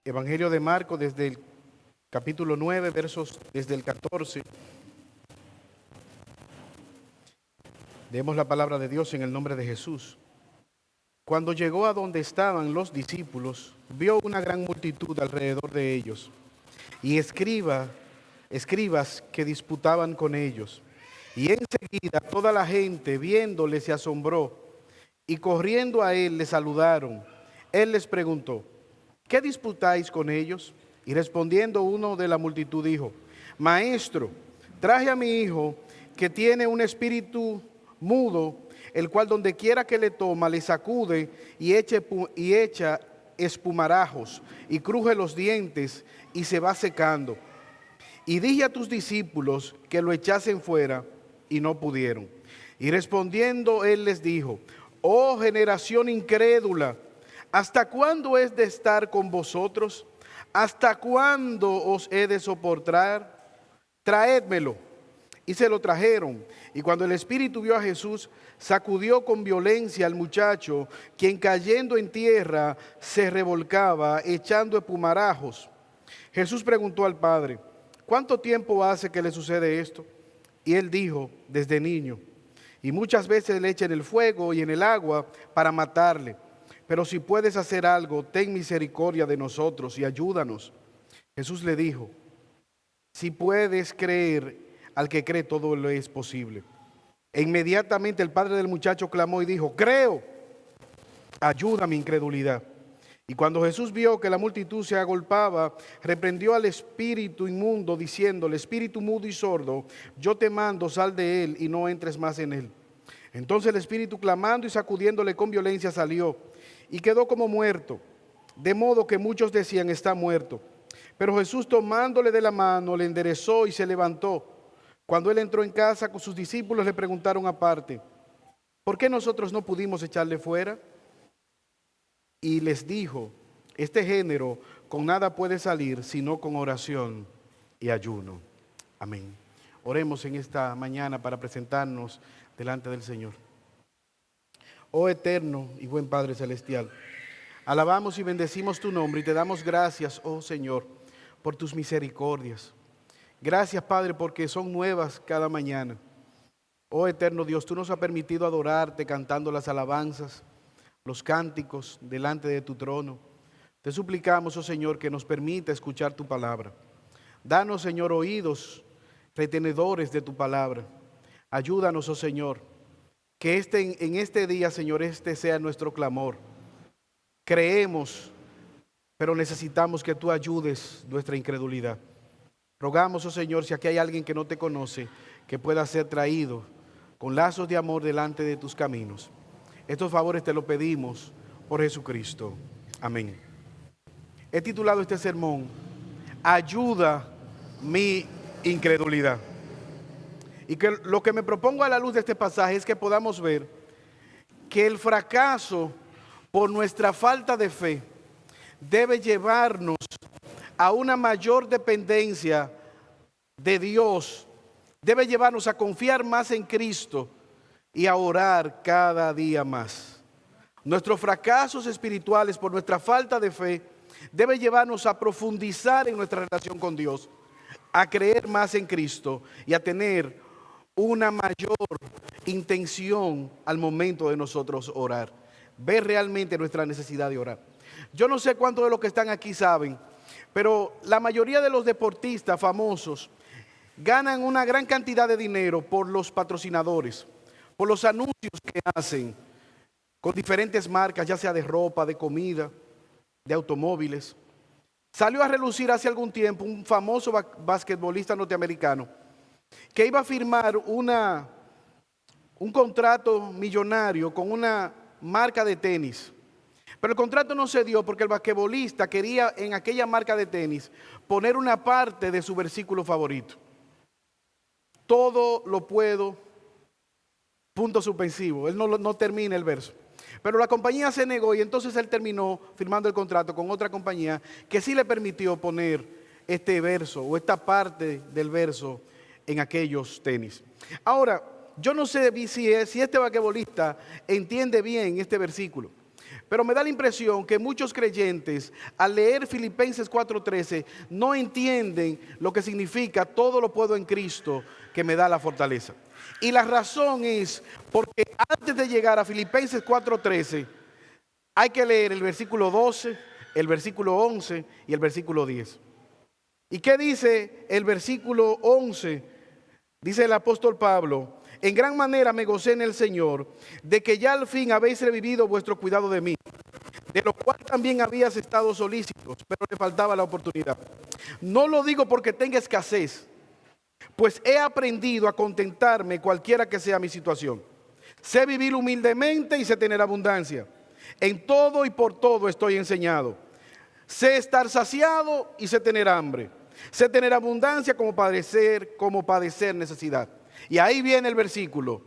Evangelio de Marcos, desde el capítulo 9, versos desde el 14. Leemos la palabra de Dios en el nombre de Jesús. Cuando llegó a donde estaban los discípulos, vio una gran multitud alrededor de ellos y escribas que disputaban con ellos. Y enseguida toda la gente, viéndole, se asombró y corriendo a él le saludaron. Él les preguntó: ¿qué disputáis con ellos? Y respondiendo uno de la multitud dijo: Maestro, traje a mi hijo que tiene un espíritu mudo, el cual donde quiera que le toma le sacude y echa espumarajos y cruje los dientes y se va secando. Y dije a tus discípulos que lo echasen fuera y no pudieron. Y respondiendo él les dijo: Oh generación incrédula, ¿hasta cuándo es de estar con vosotros? ¿Hasta cuándo os he de soportar? Traédmelo. Y se lo trajeron. Y cuando el espíritu vio a Jesús, sacudió con violencia al muchacho, quien cayendo en tierra se revolcaba, echando espumarajos. Jesús preguntó al padre: ¿cuánto tiempo hace que le sucede esto? Y él dijo: desde niño. Y muchas veces le echa en el fuego y en el agua para matarle. Pero si puedes hacer algo, ten misericordia de nosotros y ayúdanos. Jesús le dijo: si puedes creer, al que cree todo lo es posible. E inmediatamente el padre del muchacho clamó y dijo: creo, ayuda mi incredulidad. Y cuando Jesús vio que la multitud se agolpaba, reprendió al espíritu inmundo, diciéndole: espíritu mudo y sordo, yo te mando, sal de él y no entres más en él. Entonces el espíritu, clamando y sacudiéndole con violencia, salió y quedó como muerto, de modo que muchos decían: está muerto. Pero Jesús, tomándole de la mano, le enderezó y se levantó. Cuando él entró en casa con sus discípulos, le preguntaron aparte: ¿por qué nosotros no pudimos echarle fuera? Y les dijo: este género con nada puede salir sino con oración y ayuno. Amén. Oremos en esta mañana para presentarnos delante del Señor. Oh eterno y buen Padre celestial, alabamos y bendecimos tu nombre y te damos gracias, oh Señor, por tus misericordias. Gracias, Padre, porque son nuevas cada mañana. Oh eterno Dios, tú nos has permitido adorarte cantando las alabanzas, los cánticos delante de tu trono. Te suplicamos, oh Señor, que nos permita escuchar tu palabra. Danos, Señor, oídos retenedores de tu palabra. Ayúdanos, oh Señor, que en este día, Señor, este sea nuestro clamor. Creemos, pero necesitamos que tú ayudes nuestra incredulidad. Rogamos, oh Señor, si aquí hay alguien que no te conoce, que pueda ser traído con lazos de amor delante de tus caminos. Estos favores te lo pedimos por Jesucristo. Amén. He titulado este sermón: Ayuda mi incredulidad. Y que lo que me propongo a la luz de este pasaje es que podamos ver que el fracaso por nuestra falta de fe debe llevarnos a una mayor dependencia de Dios, debe llevarnos a confiar más en Cristo y a orar cada día más. Nuestros fracasos espirituales por nuestra falta de fe debe llevarnos a profundizar en nuestra relación con Dios, a creer más en Cristo y a tener una mayor intención al momento de nosotros orar. Ver realmente nuestra necesidad de orar. Yo no sé cuántos de los que están aquí saben, pero la mayoría de los deportistas famosos ganan una gran cantidad de dinero por los patrocinadores, por los anuncios que hacen con diferentes marcas, ya sea de ropa, de comida, de automóviles. Salió a relucir hace algún tiempo un famoso basquetbolista norteamericano que iba a firmar un contrato millonario con una marca de tenis. Pero el contrato no se dio porque el basquetbolista quería en aquella marca de tenis poner una parte de su versículo favorito. Todo lo puedo, punto suspensivo. Él no termina el verso. Pero la compañía se negó y entonces él terminó firmando el contrato con otra compañía que sí le permitió poner este verso o esta parte del verso en aquellos tenis. Ahora, yo no sé si este basquetbolista entiende bien este versículo. Pero me da la impresión que muchos creyentes al leer Filipenses 4:13 no entienden lo que significa todo lo puedo en Cristo que me da la fortaleza. Y la razón es porque antes de llegar a Filipenses 4:13 hay que leer el versículo 12, el versículo 11 y el versículo 10. ¿Y qué dice el versículo 11? Dice el apóstol Pablo: en gran manera me gocé en el Señor, de que ya al fin habéis revivido vuestro cuidado de mí, de lo cual también habías estado solícitos, pero le faltaba la oportunidad. No lo digo porque tenga escasez, pues he aprendido a contentarme cualquiera que sea mi situación. Sé vivir humildemente y sé tener abundancia. En todo y por todo estoy enseñado. Sé estar saciado y sé tener hambre. Sé tener abundancia como padecer necesidad. Y ahí viene el versículo: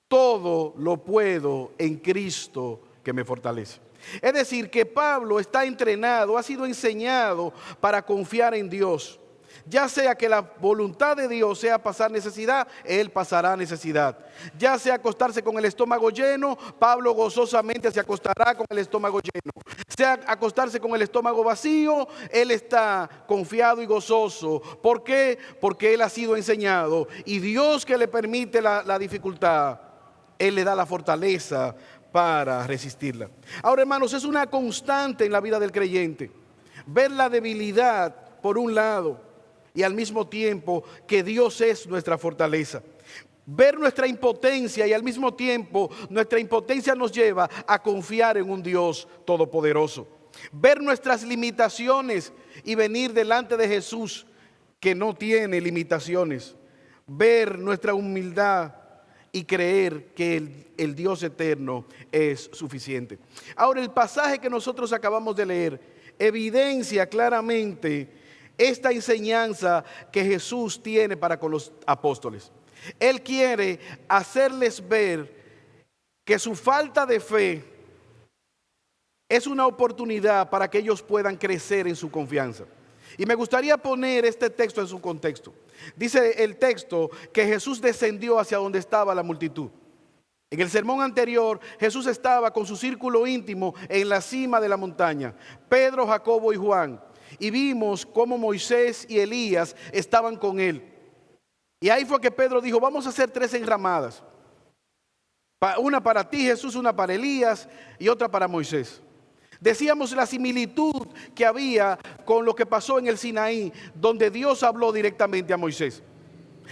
todo lo puedo en Cristo que me fortalece. Es decir, que Pablo está entrenado, ha sido enseñado para confiar en Dios. Ya sea que la voluntad de Dios sea pasar necesidad, Él pasará necesidad. Ya sea acostarse con el estómago lleno, Pablo gozosamente se acostará con el estómago lleno. Sea acostarse con el estómago vacío, Él está confiado y gozoso. ¿Por qué? Porque Él ha sido enseñado. Y Dios, que le permite la dificultad, Él le da la fortaleza para resistirla. Ahora, hermanos, es una constante en la vida del creyente ver la debilidad por un lado y al mismo tiempo que Dios es nuestra fortaleza. Ver nuestra impotencia y al mismo tiempo nuestra impotencia nos lleva a confiar en un Dios todopoderoso. Ver nuestras limitaciones y venir delante de Jesús, que no tiene limitaciones. Ver nuestra humildad y creer que el Dios eterno es suficiente. Ahora, el pasaje que nosotros acabamos de leer evidencia claramente esta enseñanza que Jesús tiene para con los apóstoles. Él quiere hacerles ver que su falta de fe es una oportunidad para que ellos puedan crecer en su confianza. Y me gustaría poner este texto en su contexto. Dice el texto que Jesús descendió hacia donde estaba la multitud. En el sermón anterior, Jesús estaba con su círculo íntimo en la cima de la montaña: Pedro, Jacobo y Juan. Y vimos cómo Moisés y Elías estaban con él. Y ahí fue que Pedro dijo: vamos a hacer 3 enramadas. Una para ti, Jesús, una para Elías y otra para Moisés. Decíamos la similitud que había con lo que pasó en el Sinaí, donde Dios habló directamente a Moisés.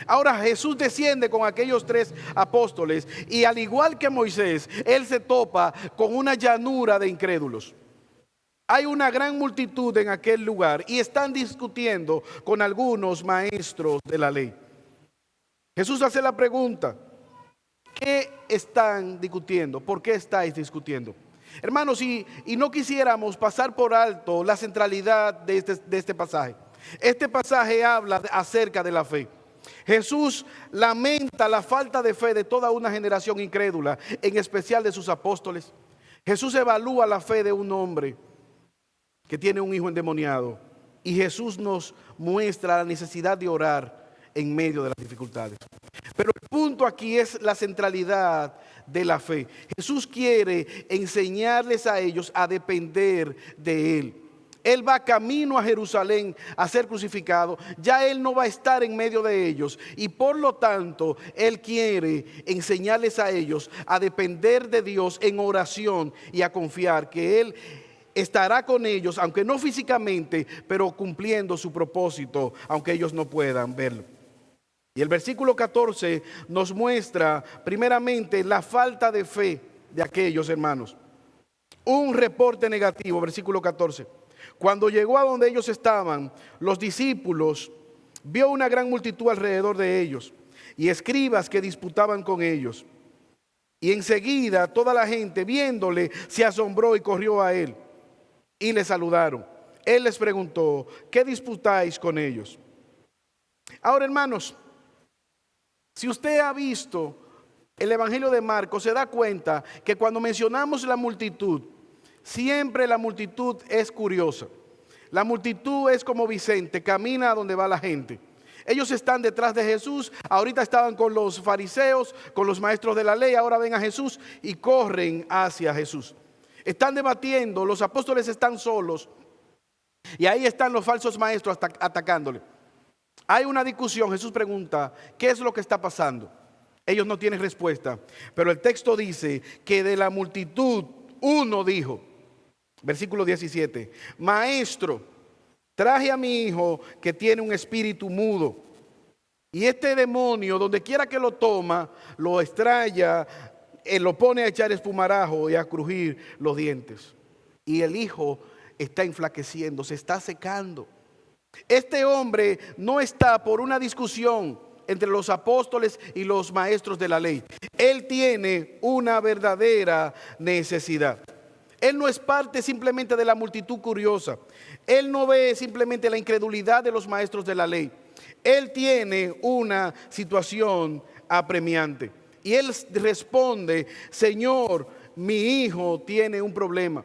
Ahora Jesús desciende con aquellos 3 apóstoles y al igual que Moisés, Él se topa con una llanura de incrédulos. Hay una gran multitud en aquel lugar y están discutiendo con algunos maestros de la ley. Jesús hace la pregunta: ¿qué están discutiendo? ¿Por qué estáis discutiendo? Hermanos, y no quisiéramos pasar por alto la centralidad de este pasaje. Este pasaje habla acerca de la fe. Jesús lamenta la falta de fe de toda una generación incrédula, en especial de sus apóstoles. Jesús evalúa la fe de un hombre que tiene un hijo endemoniado, y Jesús nos muestra la necesidad de orar en medio de las dificultades. Pero el punto aquí es la centralidad de la fe. Jesús quiere enseñarles a ellos a depender de Él. Él va camino a Jerusalén a ser crucificado. Ya Él no va a estar en medio de ellos. Y por lo tanto, Él quiere enseñarles a ellos a depender de Dios en oración y a confiar que Él estará con ellos, aunque no físicamente, pero cumpliendo su propósito, aunque ellos no puedan verlo. Y el versículo 14 nos muestra primeramente la falta de fe de aquellos hermanos. Un reporte negativo, versículo 14. Cuando llegó a donde ellos estaban, los discípulos vio una gran multitud alrededor de ellos y escribas que disputaban con ellos. Y enseguida toda la gente, viéndole, se asombró y corrió a él y le saludaron. Él les preguntó: ¿qué disputáis con ellos? Ahora, hermanos, si usted ha visto el Evangelio de Marcos, se da cuenta que cuando mencionamos la multitud, siempre la multitud es curiosa. La multitud es como Vicente, camina a donde va la gente. Ellos están detrás de Jesús, ahorita estaban con los fariseos, con los maestros de la ley, ahora ven a Jesús y corren hacia Jesús. Están debatiendo, los apóstoles están solos y ahí están los falsos maestros atacándole. Hay una discusión. Jesús pregunta, ¿qué es lo que está pasando? Ellos no tienen respuesta, pero el texto dice que de la multitud uno dijo, versículo 17, Maestro, traje a mi hijo que tiene un espíritu mudo. Y este demonio, donde quiera que lo toma, lo extraña, lo pone a echar espumarajo y a crujir los dientes. Y el hijo está enflaqueciendo, se está secando. Este hombre no está por una discusión entre los apóstoles y los maestros de la ley. Él tiene una verdadera necesidad. Él no es parte simplemente de la multitud curiosa. Él no ve simplemente la incredulidad de los maestros de la ley. Él tiene una situación apremiante. Y él responde, Señor, mi hijo tiene un problema.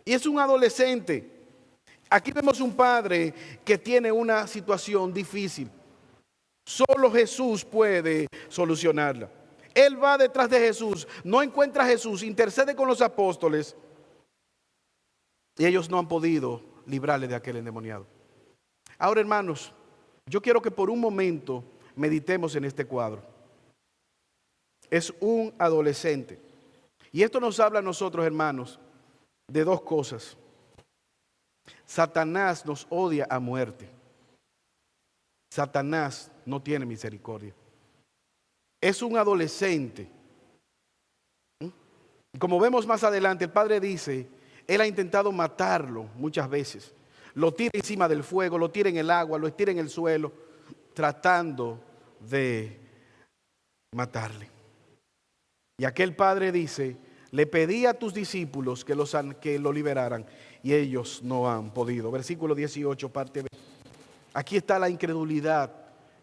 Y es un adolescente. Aquí vemos un padre que tiene una situación difícil. Solo Jesús puede solucionarla. Él va detrás de Jesús, no encuentra a Jesús, intercede con los apóstoles y ellos no han podido librarle de aquel endemoniado. Ahora, hermanos, yo quiero que por un momento meditemos en este cuadro. Es un adolescente. Y esto nos habla a nosotros, hermanos, de dos cosas. Satanás nos odia a muerte. Satanás no tiene misericordia. Es un adolescente. Como vemos más adelante, el padre dice, él ha intentado matarlo muchas veces. Lo tira encima del fuego, lo tira en el agua, lo tira en el suelo, tratando de matarle. Y aquel padre dice, le pedí a tus discípulos que lo liberaran y ellos no han podido. Versículo 18, parte B. Aquí está la incredulidad.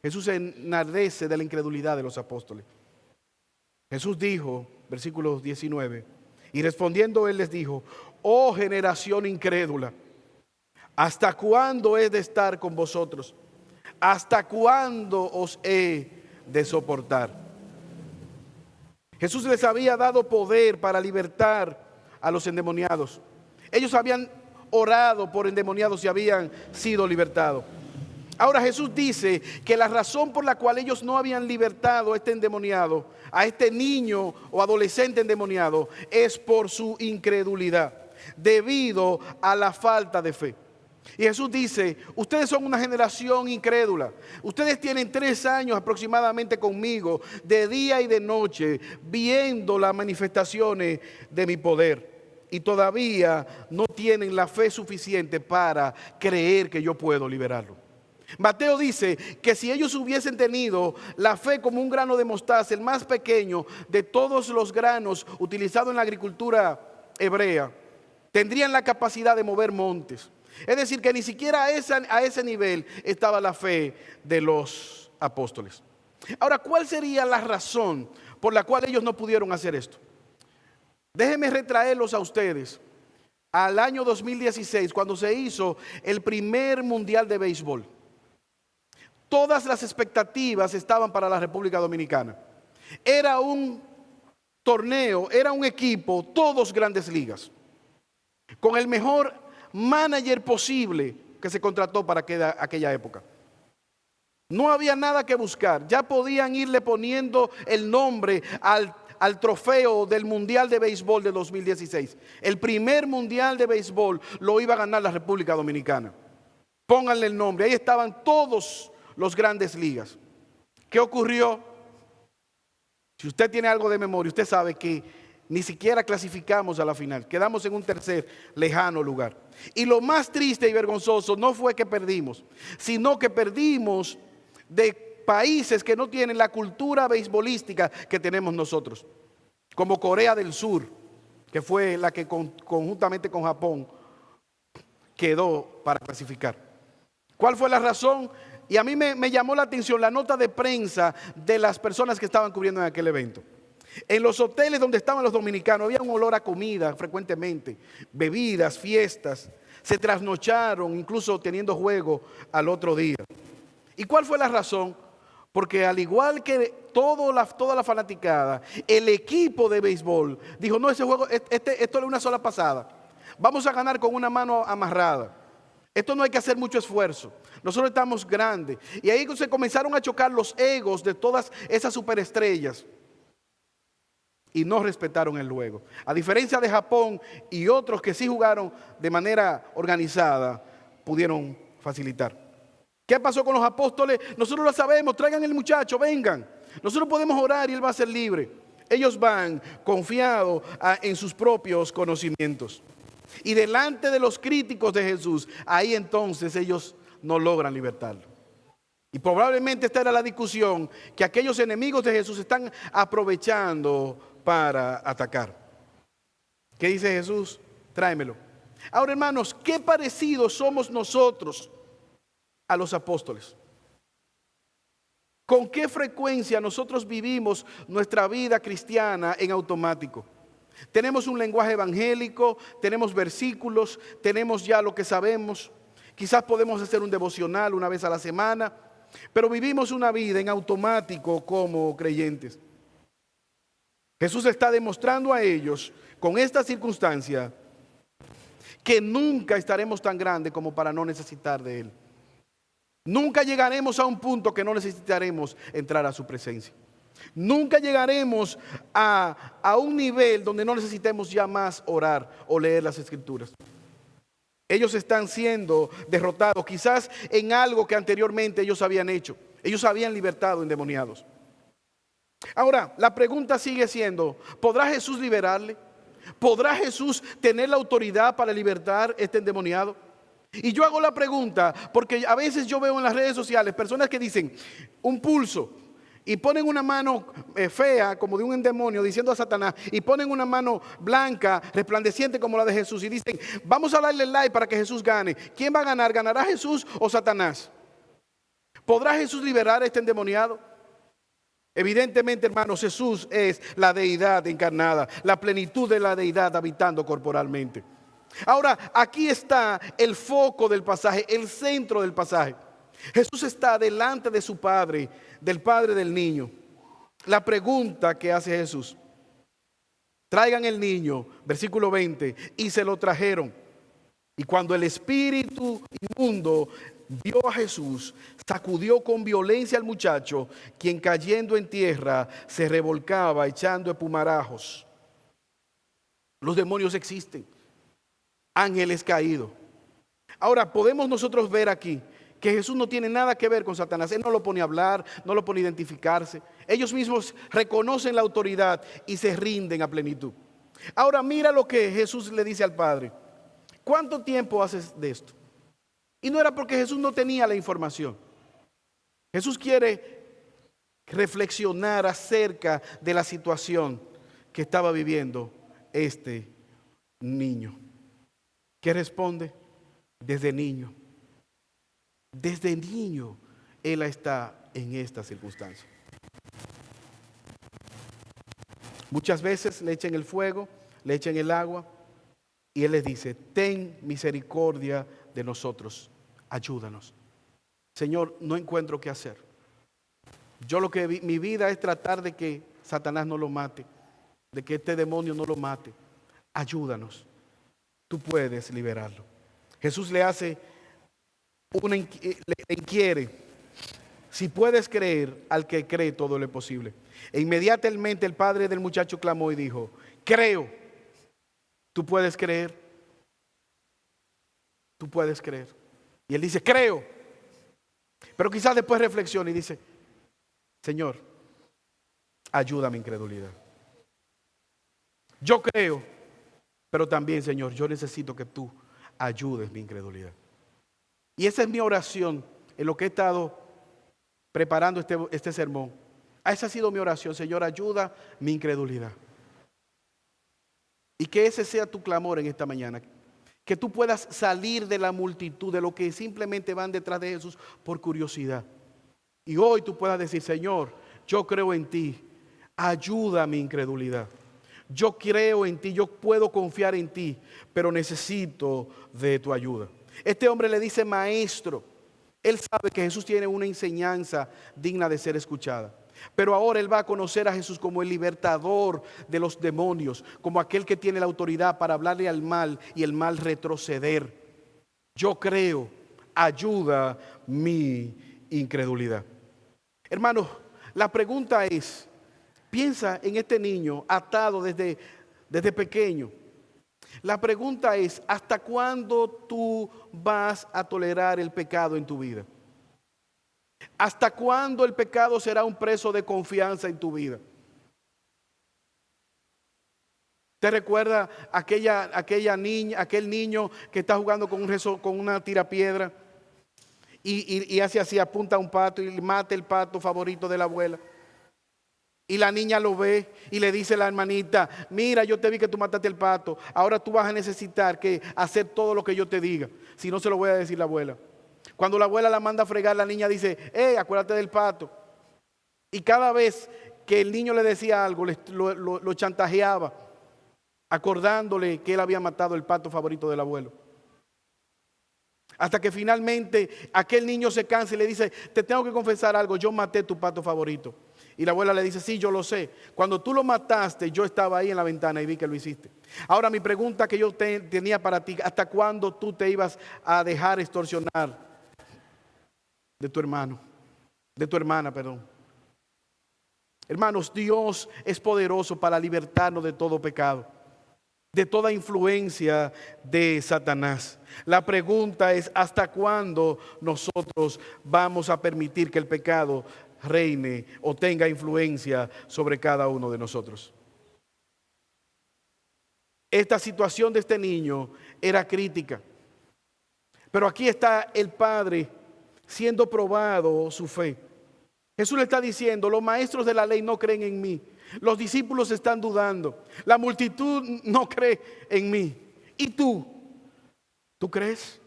Jesús se enardece de la incredulidad de los apóstoles. Jesús dijo, versículo 19, y respondiendo él les dijo, oh generación incrédula, ¿hasta cuándo he de estar con vosotros? ¿Hasta cuándo os he de soportar? Jesús les había dado poder para libertar a los endemoniados. Ellos habían orado por endemoniados y habían sido libertados. Ahora Jesús dice que la razón por la cual ellos no habían libertado a este endemoniado, a este niño o adolescente endemoniado, es por su incredulidad, debido a la falta de fe. Y Jesús dice, ustedes son una generación incrédula. Ustedes tienen 3 años aproximadamente conmigo, de día y de noche, viendo las manifestaciones de mi poder. Y todavía no tienen la fe suficiente para creer que yo puedo liberarlo. Mateo dice que si ellos hubiesen tenido la fe como un grano de mostaza, el más pequeño de todos los granos utilizados en la agricultura hebrea, tendrían la capacidad de mover montes. Es decir, que ni siquiera a ese nivel estaba la fe de los apóstoles. Ahora, ¿cuál sería la razón por la cual ellos no pudieron hacer esto? Déjenme retraerlos a ustedes al año 2016, cuando se hizo el primer mundial de béisbol. Todas las expectativas estaban para la República Dominicana. Era un torneo, era un equipo, todos grandes ligas, con el mejor manager posible que se contrató para aquella época. No había nada que buscar, ya podían irle poniendo el nombre al trofeo del Mundial de Béisbol de 2016. El primer Mundial de Béisbol lo iba a ganar la República Dominicana. Pónganle el nombre, ahí estaban todos los grandes ligas. ¿Qué ocurrió? Si usted tiene algo de memoria, usted sabe que ni siquiera clasificamos a la final. Quedamos en un tercer lejano lugar. Y lo más triste y vergonzoso no fue que perdimos, sino que perdimos de países que no tienen la cultura beisbolística que tenemos nosotros. Como Corea del Sur, que fue la que conjuntamente con Japón quedó para clasificar. ¿Cuál fue la razón? Y a mí me llamó la atención la nota de prensa de las personas que estaban cubriendo en aquel evento. En los hoteles donde estaban los dominicanos había un olor a comida frecuentemente, bebidas, fiestas. Se trasnocharon, incluso teniendo juego al otro día. ¿Y cuál fue la razón? Porque al igual que toda la fanaticada, el equipo de béisbol dijo, no, ese juego, esto es una sola pasada. Vamos a ganar con una mano amarrada. Esto no hay que hacer mucho esfuerzo. Nosotros estamos grandes. Y ahí se comenzaron a chocar los egos de todas esas superestrellas. Y no respetaron el juego. A diferencia de Japón y otros que sí jugaron de manera organizada, pudieron facilitar. ¿Qué pasó con los apóstoles? Nosotros lo sabemos, traigan el muchacho, vengan. Nosotros podemos orar y él va a ser libre. Ellos van confiados en sus propios conocimientos. Y delante de los críticos de Jesús, ahí entonces ellos no logran libertarlo. Y probablemente esta era la discusión que aquellos enemigos de Jesús están aprovechando para atacar. ¿Qué dice Jesús? Tráemelo. Ahora, hermanos, ¿qué parecidos somos nosotros a los apóstoles? ¿Con qué frecuencia nosotros vivimos nuestra vida cristiana en automático? Tenemos un lenguaje evangélico, tenemos versículos, tenemos ya lo que sabemos. Quizás podemos hacer un devocional una vez a la semana, pero vivimos una vida en automático como creyentes. Jesús está demostrando a ellos con esta circunstancia que nunca estaremos tan grandes como para no necesitar de Él. Nunca llegaremos a un punto que no necesitaremos entrar a su presencia. Nunca llegaremos a un nivel donde no necesitemos ya más orar o leer las Escrituras. Ellos están siendo derrotados quizás en algo que anteriormente ellos habían hecho. Ellos habían libertado endemoniados. Ahora, la pregunta sigue siendo, ¿podrá Jesús liberarle? ¿Podrá Jesús tener la autoridad para libertar este endemoniado? Y yo hago la pregunta porque a veces yo veo en las redes sociales personas que dicen un pulso y ponen una mano fea como de un demonio diciendo a Satanás y ponen una mano blanca resplandeciente como la de Jesús y dicen, vamos a darle like para que Jesús gane. ¿Quién va a ganar? ¿Ganará Jesús o Satanás? ¿Podrá Jesús liberar a este endemoniado? Evidentemente, hermanos, Jesús es la deidad encarnada, la plenitud de la deidad habitando corporalmente. Ahora, aquí está el foco del pasaje, el centro del pasaje. Jesús está delante de su padre, del padre del niño. La pregunta que hace Jesús: traigan el niño, versículo 20, y se lo trajeron. Y cuando el espíritu inmundo vio a Jesús, sacudió con violencia al muchacho, quien cayendo en tierra se revolcaba echando espumarajos. Los demonios existen, ángeles caídos. Ahora podemos nosotros ver aquí que Jesús no tiene nada que ver con Satanás. Él no lo pone a hablar, no lo pone a identificarse. Ellos mismos reconocen la autoridad y se rinden a plenitud. Ahora mira lo que Jesús le dice al Padre: ¿cuánto tiempo haces de esto? Y no era porque Jesús no tenía la información. Jesús quiere reflexionar acerca de la situación que estaba viviendo este niño. ¿Qué responde? Desde niño. Desde niño Él está en esta circunstancia. Muchas veces le echan el fuego, le echan el agua y Él les dice: ten misericordia de nosotros, ayúdanos. Señor, no encuentro qué hacer. Yo mi vida es tratar de que Satanás no lo mate, de que este demonio no lo mate. Ayúdanos. Tú puedes liberarlo. Jesús le inquiere: si puedes creer, al que cree todo lo es posible. E inmediatamente el padre del muchacho clamó y dijo: creo. ¿Tú puedes creer? Tú puedes creer. Y él dice: creo. Pero quizás después reflexiona y dice: Señor, ayuda a mi incredulidad. Yo creo, pero también, Señor, yo necesito que tú ayudes mi incredulidad. Y esa es mi oración en lo que he estado preparando este sermón. Esa ha sido mi oración: Señor, ayuda mi incredulidad. Y que ese sea tu clamor en esta mañana. Que tú puedas salir de la multitud, de lo que simplemente van detrás de Jesús por curiosidad. Y hoy tú puedas decir: Señor, yo creo en ti, ayuda mi incredulidad. Yo creo en ti, yo puedo confiar en ti, pero necesito de tu ayuda. Este hombre le dice maestro. Él sabe que Jesús tiene una enseñanza digna de ser escuchada. Pero ahora él va a conocer a Jesús como el libertador de los demonios, como aquel que tiene la autoridad para hablarle al mal y el mal retroceder. Yo creo, ayuda mi incredulidad. Hermanos, la pregunta es, piensa en este niño atado desde pequeño. La pregunta es, ¿hasta cuándo tú vas a tolerar el pecado en tu vida? ¿Hasta cuándo el pecado será un preso de confianza en tu vida? ¿Te recuerda aquella niña, aquel niño que está jugando con una tirapiedra y hace así, apunta a un pato y mata el pato favorito de la abuela? Y la niña lo ve y le dice a la hermanita, mira, yo te vi que tú mataste el pato, ahora tú vas a necesitar que hacer todo lo que yo te diga, si no se lo voy a decir a la abuela. Cuando la abuela la manda a fregar, la niña dice, acuérdate del pato. Y cada vez que el niño le decía algo, lo chantajeaba, acordándole que él había matado el pato favorito del abuelo. Hasta que finalmente aquel niño se cansa y le dice, te tengo que confesar algo, yo maté tu pato favorito. Y la abuela le dice, sí, yo lo sé. Cuando tú lo mataste, yo estaba ahí en la ventana y vi que lo hiciste. Ahora mi pregunta que yo tenía para ti, ¿hasta cuándo tú te ibas a dejar extorsionar de tu hermano? De tu hermana, perdón. Hermanos, Dios es poderoso para libertarnos de todo pecado, de toda influencia de Satanás. La pregunta es, ¿hasta cuándo nosotros vamos a permitir que el pecado reine o tenga influencia sobre cada uno de nosotros? Esta situación de este niño era crítica, pero aquí está el padre siendo probado su fe. Jesús le está diciendo, los maestros de la ley no creen en mí, los discípulos están dudando, la multitud no cree en mí. ¿Y tú? ¿Tú crees?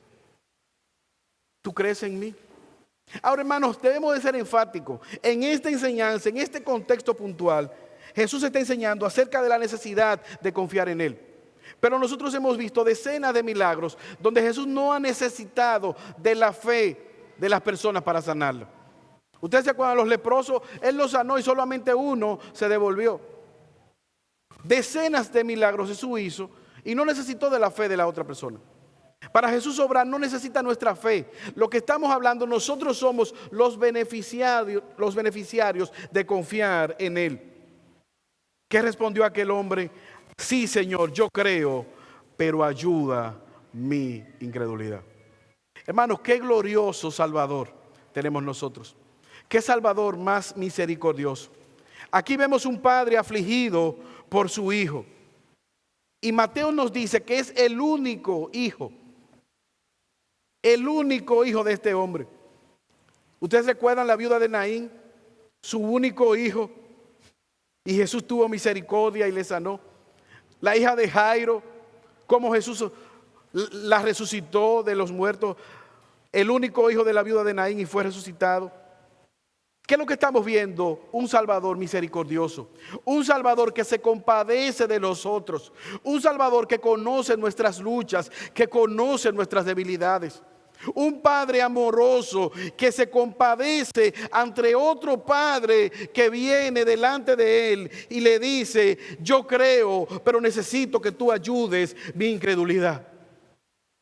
¿Tú crees en mí? Ahora, hermanos, debemos de ser enfáticos. En esta enseñanza, en este contexto puntual, Jesús está enseñando acerca de la necesidad de confiar en Él. Pero nosotros hemos visto decenas de milagros donde Jesús no ha necesitado de la fe de las personas para sanarlo. Ustedes se acuerdan de los leprosos, Él los sanó y solamente uno se devolvió. Decenas de milagros Jesús hizo y no necesitó de la fe de la otra persona. Para Jesús obrar no necesita nuestra fe. Lo que estamos hablando, nosotros somos los beneficiarios de confiar en Él. ¿Qué respondió aquel hombre? Sí, Señor, yo creo, pero ayuda mi incredulidad. Hermanos, qué glorioso Salvador tenemos nosotros. Qué Salvador más misericordioso. Aquí vemos un padre afligido por su hijo. Y Mateo nos dice que es el único hijo. El único hijo de este hombre. ¿Ustedes recuerdan la viuda de Naín? Su único hijo. Y Jesús tuvo misericordia y le sanó. La hija de Jairo, cómo Jesús la resucitó de los muertos. El único hijo de la viuda de Naín y fue resucitado. ¿Qué es lo que estamos viendo? Un Salvador misericordioso, un Salvador que se compadece de nosotros, un Salvador que conoce nuestras luchas, que conoce nuestras debilidades, un Padre amoroso que se compadece ante otro Padre que viene delante de Él y le dice, yo creo, pero necesito que tú ayudes mi incredulidad.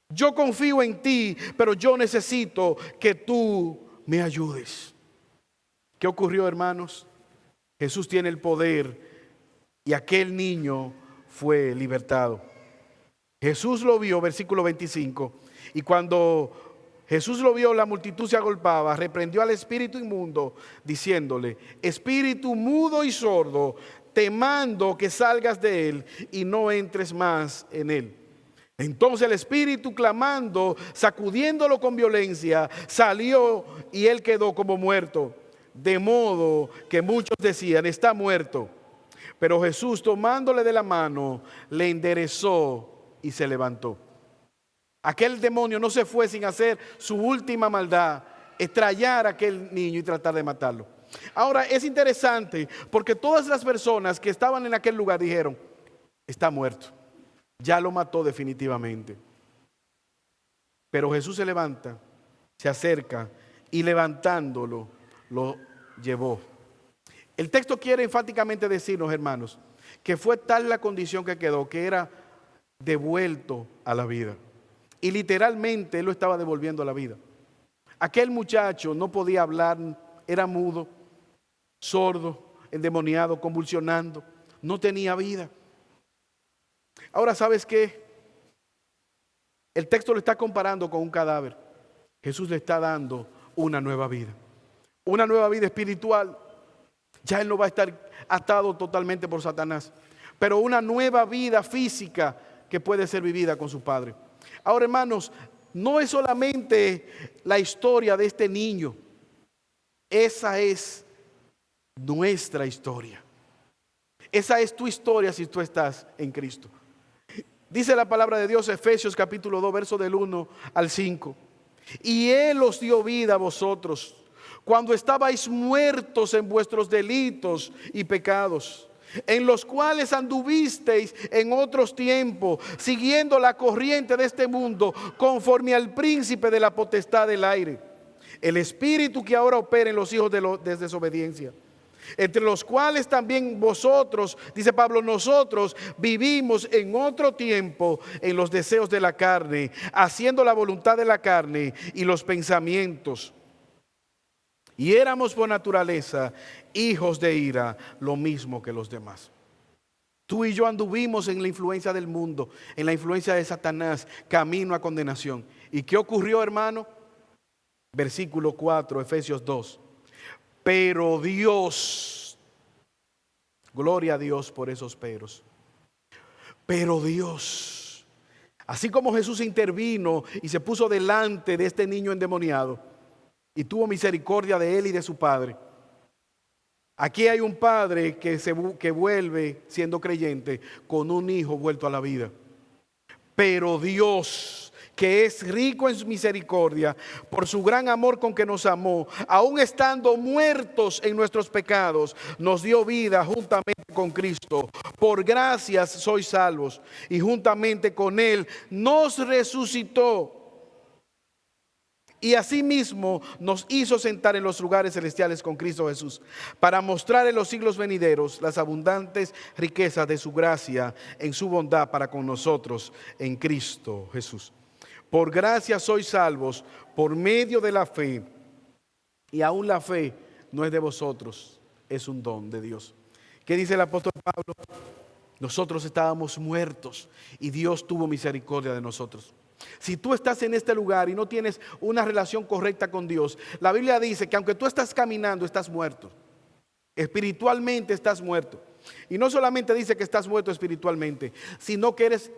Yo confío en ti, pero yo necesito que tú me ayudes. ¿Qué ocurrió, hermanos? Jesús tiene el poder y aquel niño fue libertado. Jesús lo vio, versículo 25, y cuando Jesús lo vio, la multitud se agolpaba, reprendió al espíritu inmundo, diciéndole, espíritu mudo y sordo, te mando que salgas de él y no entres más en él. Entonces el espíritu, clamando, sacudiéndolo con violencia, salió y él quedó como muerto. De modo que muchos decían, está muerto. Pero Jesús, tomándole de la mano, le enderezó y se levantó. Aquel demonio no se fue sin hacer su última maldad, estrellar a aquel niño y tratar de matarlo. Ahora es interesante porque todas las personas que estaban en aquel lugar dijeron, está muerto, ya lo mató definitivamente. Pero Jesús se levanta, se acerca y levantándolo, lo llevó. El texto quiere enfáticamente decirnos, hermanos, que fue tal la condición que quedó, que era devuelto a la vida. Y literalmente él lo estaba devolviendo a la vida. Aquel muchacho no podía hablar, era mudo, sordo, endemoniado, convulsionando, no tenía vida. Ahora, ¿sabes qué? El texto lo está comparando con un cadáver. Jesús le está dando una nueva vida espiritual. Ya él no va a estar atado totalmente por Satanás, pero una nueva vida física que puede ser vivida con su Padre. Ahora, hermanos, no es solamente la historia de este niño, esa es nuestra historia. Esa es tu historia si tú estás en Cristo. Dice la palabra de Dios, Efesios capítulo 2, verso del 1 al 5. Y Él os dio vida a vosotros cuando estabais muertos en vuestros delitos y pecados, en los cuales anduvisteis en otros tiempos, siguiendo la corriente de este mundo, conforme al príncipe de la potestad del aire, el espíritu que ahora opera en los hijos de desobediencia, entre los cuales también vosotros, dice Pablo, nosotros vivimos en otro tiempo en los deseos de la carne, haciendo la voluntad de la carne y los pensamientos. Y éramos por naturaleza hijos de ira, lo mismo que los demás. Tú y yo anduvimos en la influencia del mundo, en la influencia de Satanás, camino a condenación. ¿Y qué ocurrió, hermano? Versículo 4, Efesios 2. Pero Dios, gloria a Dios por esos peros. Pero Dios, así como Jesús intervino y se puso delante de este niño endemoniado y tuvo misericordia de él y de su padre, aquí hay un padre que vuelve siendo creyente con un hijo vuelto a la vida. Pero Dios, que es rico en su misericordia, por su gran amor con que nos amó, aun estando muertos en nuestros pecados, nos dio vida juntamente con Cristo. Por gracias sois salvos, y juntamente con Él nos resucitó. Y asimismo nos hizo sentar en los lugares celestiales con Cristo Jesús, para mostrar en los siglos venideros las abundantes riquezas de su gracia en su bondad para con nosotros en Cristo Jesús. Por gracia sois salvos por medio de la fe, y aún la fe no es de vosotros, es un don de Dios. ¿Qué dice el apóstol Pablo? Nosotros estábamos muertos y Dios tuvo misericordia de nosotros. Si tú estás en este lugar y no tienes una relación correcta con Dios, la Biblia dice que aunque tú estás caminando, estás muerto. Espiritualmente estás muerto. Y no solamente dice que estás muerto espiritualmente, sino que eres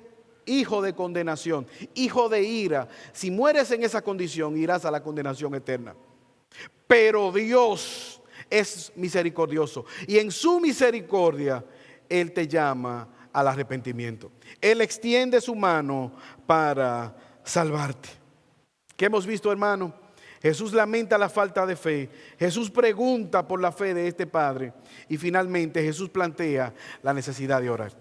hijo de condenación, hijo de ira. Si mueres en esa condición, irás a la condenación eterna. Pero Dios es misericordioso y en su misericordia Él te llama al arrepentimiento. Él extiende su mano para salvarte. ¿Qué hemos visto, hermano? Jesús lamenta la falta de fe. Jesús pregunta por la fe de este padre. Y finalmente Jesús plantea la necesidad de orar.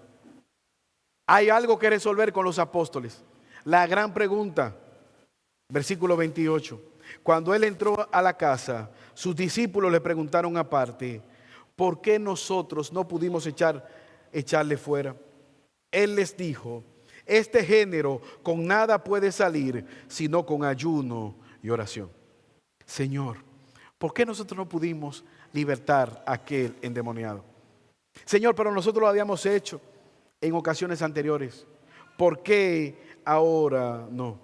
Hay algo que resolver con los apóstoles. La gran pregunta, versículo 28. Cuando Él entró a la casa, sus discípulos le preguntaron aparte, ¿por qué nosotros no pudimos echarle fuera? Él les dijo, este género con nada puede salir sino con ayuno y oración. Señor, ¿por qué nosotros no pudimos libertar a aquel endemoniado? Señor, pero nosotros lo habíamos hecho en ocasiones anteriores. ¿Por qué ahora no?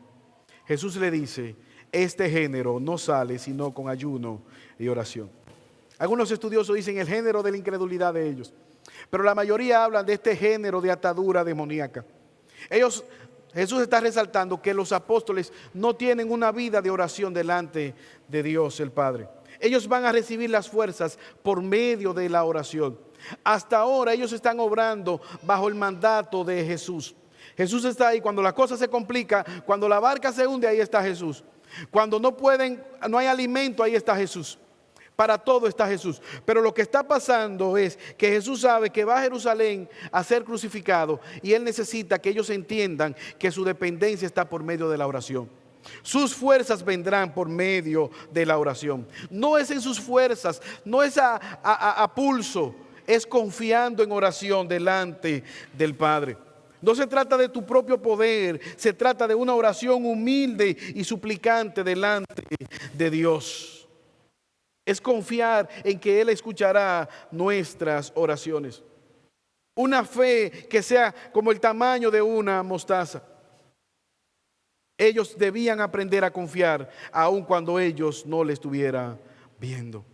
Jesús le dice, este género no sale sino con ayuno y oración. Algunos estudiosos dicen el género de la incredulidad de ellos, pero la mayoría hablan de este género de atadura demoníaca. Jesús está resaltando que los apóstoles no tienen una vida de oración delante de Dios el Padre. Ellos van a recibir las fuerzas por medio de la oración. Hasta ahora ellos están obrando bajo el mandato de Jesús. Jesús está ahí cuando la cosa se complica, cuando la barca se hunde, ahí está Jesús. Cuando no hay alimento, ahí está Jesús. Para todo está Jesús. Pero lo que está pasando es que Jesús sabe que va a Jerusalén a ser crucificado y Él necesita que ellos entiendan que su dependencia está por medio de la oración. Sus fuerzas vendrán por medio de la oración. No es en sus fuerzas, no es a pulso, es confiando en oración delante del Padre. No se trata de tu propio poder, se trata de una oración humilde y suplicante delante de Dios. Es confiar en que Él escuchará nuestras oraciones. Una fe que sea como el tamaño de una mostaza. Ellos debían aprender a confiar aun cuando ellos no le estuvieran viendo.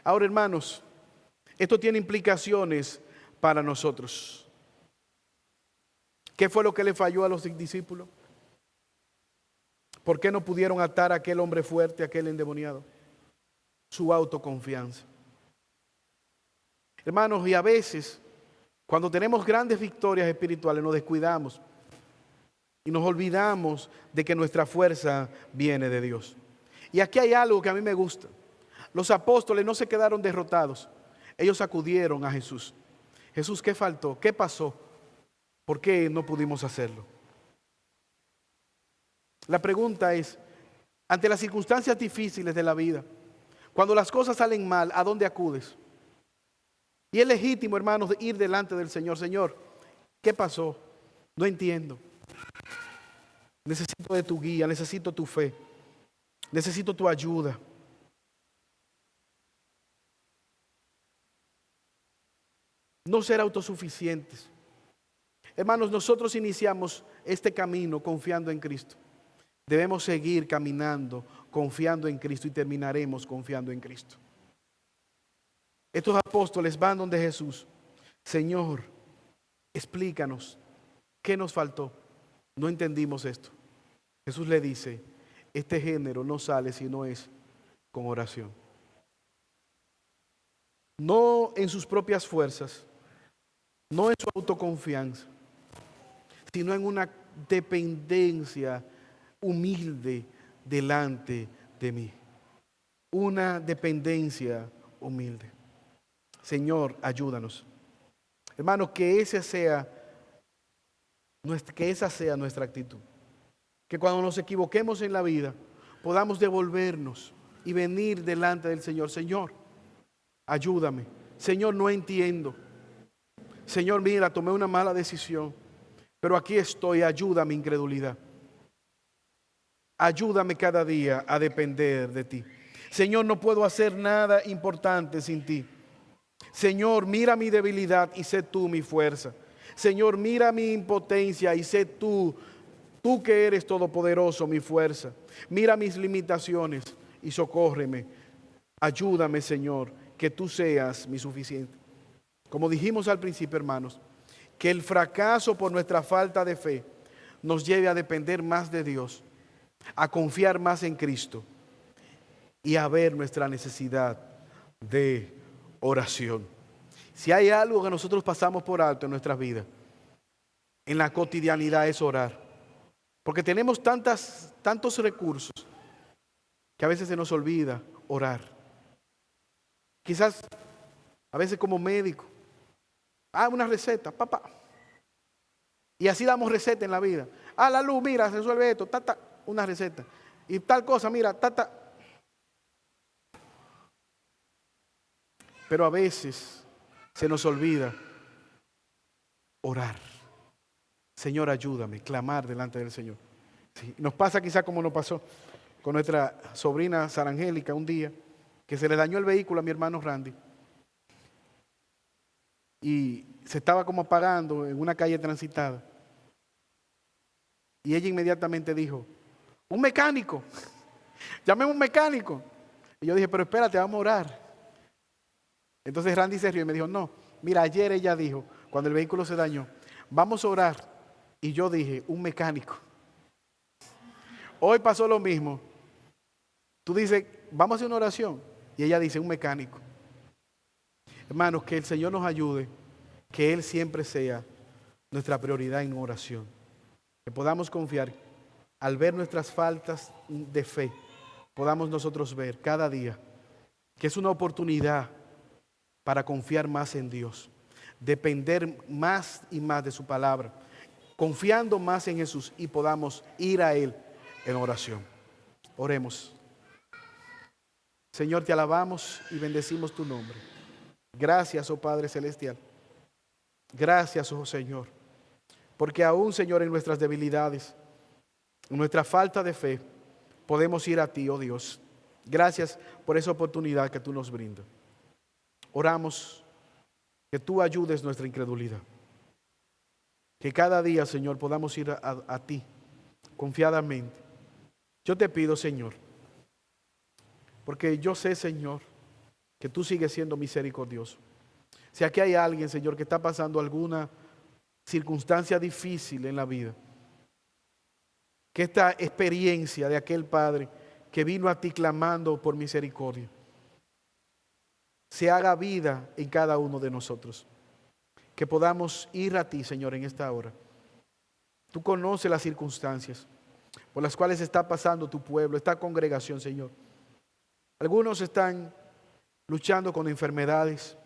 Ahora, hermanos, esto tiene implicaciones para nosotros. ¿Qué fue lo que le falló a los discípulos? ¿Por qué no pudieron atar a aquel hombre fuerte, a aquel endemoniado? Su autoconfianza. Hermanos, y a veces, cuando tenemos grandes victorias espirituales, nos descuidamos y nos olvidamos de que nuestra fuerza viene de Dios. Y aquí hay algo que a mí me gusta. Los apóstoles no se quedaron derrotados. Ellos acudieron a Jesús. Jesús, ¿qué faltó? ¿Qué pasó? ¿Por qué no pudimos hacerlo? La pregunta es, ante las circunstancias difíciles de la vida, cuando las cosas salen mal, ¿a dónde acudes? Y es legítimo, hermanos, ir delante del Señor. Señor, ¿qué pasó? No entiendo. Necesito de tu guía, necesito tu fe, necesito tu ayuda. No ser autosuficientes. Hermanos, nosotros iniciamos este camino confiando en Cristo. Debemos seguir caminando confiando en Cristo y terminaremos confiando en Cristo. Estos apóstoles van donde Jesús. Señor, explícanos, ¿qué nos faltó? No entendimos esto. Jesús le dice, este género no sale si no es con oración. No en sus propias fuerzas, no en su autoconfianza, sino en una dependencia humilde delante de mí. Una dependencia humilde. Señor, ayúdanos. Hermanos, que esa sea nuestra actitud. Que cuando nos equivoquemos en la vida, podamos devolvernos y venir delante del Señor. Señor, ayúdame. Señor, no entiendo. Señor, mira, tomé una mala decisión, pero aquí estoy, ayuda a mi incredulidad. Ayúdame cada día a depender de ti. Señor, no puedo hacer nada importante sin ti. Señor, mira mi debilidad y sé tú mi fuerza. Señor, mira mi impotencia y sé tú que eres todopoderoso, mi fuerza. Mira mis limitaciones y socórreme. Ayúdame, Señor, que tú seas mi suficiente. Como dijimos al principio, hermanos, que el fracaso por nuestra falta de fe nos lleve a depender más de Dios, a confiar más en Cristo y a ver nuestra necesidad de oración. Si hay algo que nosotros pasamos por alto en nuestras vidas, en la cotidianidad es orar. Porque tenemos tantos recursos que a veces se nos olvida orar. Quizás a veces como médico, una receta, papá. Y así damos receta en la vida. La luz, mira, resuelve esto, una receta. Y tal cosa, mira, Pero a veces se nos olvida orar. Señor, ayúdame, clamar delante del Señor. Sí, nos pasa quizá como nos pasó con nuestra sobrina Sara Angélica un día, que se le dañó el vehículo a mi hermano Randy. Y se estaba como apagando en una calle transitada. Y ella inmediatamente dijo, un mecánico, llamemos un mecánico. Y yo dije, pero espérate, vamos a orar. Entonces Randy se rió y me dijo, no, mira, ayer ella dijo, cuando el vehículo se dañó, vamos a orar. Y yo dije, un mecánico. Hoy pasó lo mismo. Tú dices, vamos a hacer una oración. Y ella dice, un mecánico. Hermanos, que el Señor nos ayude, que Él siempre sea nuestra prioridad en oración. Que podamos confiar, al ver nuestras faltas de fe, podamos nosotros ver cada día que es una oportunidad para confiar más en Dios, depender más y más de su palabra, confiando más en Jesús y podamos ir a Él en oración. Oremos. Señor, te alabamos y bendecimos tu nombre. Gracias, oh Padre Celestial. Gracias, oh Señor. Porque aún, Señor, en nuestras debilidades, en nuestra falta de fe, podemos ir a ti, oh Dios. Gracias por esa oportunidad que tú nos brindas. Oramos que tú ayudes nuestra incredulidad. Que cada día, Señor, podamos ir a ti confiadamente. Yo te pido, Señor, porque yo sé, Señor, que tú sigues siendo misericordioso. Si aquí hay alguien, Señor, que está pasando alguna circunstancia difícil en la vida, que esta experiencia de aquel Padre que vino a ti clamando por misericordia se haga vida en cada uno de nosotros. Que podamos ir a ti, Señor, en esta hora. Tú conoces las circunstancias por las cuales está pasando tu pueblo, esta congregación, Señor. Algunos están luchando con enfermedades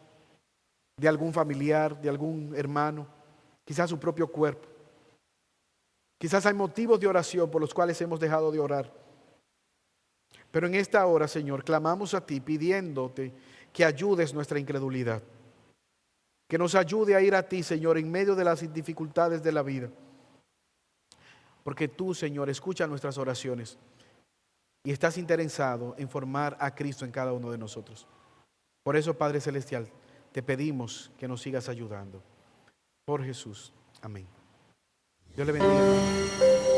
de algún familiar, de algún hermano, quizás su propio cuerpo. Quizás hay motivos de oración por los cuales hemos dejado de orar. Pero en esta hora, Señor, clamamos a ti pidiéndote que ayudes nuestra incredulidad. Que nos ayude a ir a ti, Señor, en medio de las dificultades de la vida. Porque tú, Señor, escuchas nuestras oraciones y estás interesado en formar a Cristo en cada uno de nosotros. Por eso, Padre Celestial, te pedimos que nos sigas ayudando. Por Jesús. Amén. Dios le bendiga, hermano.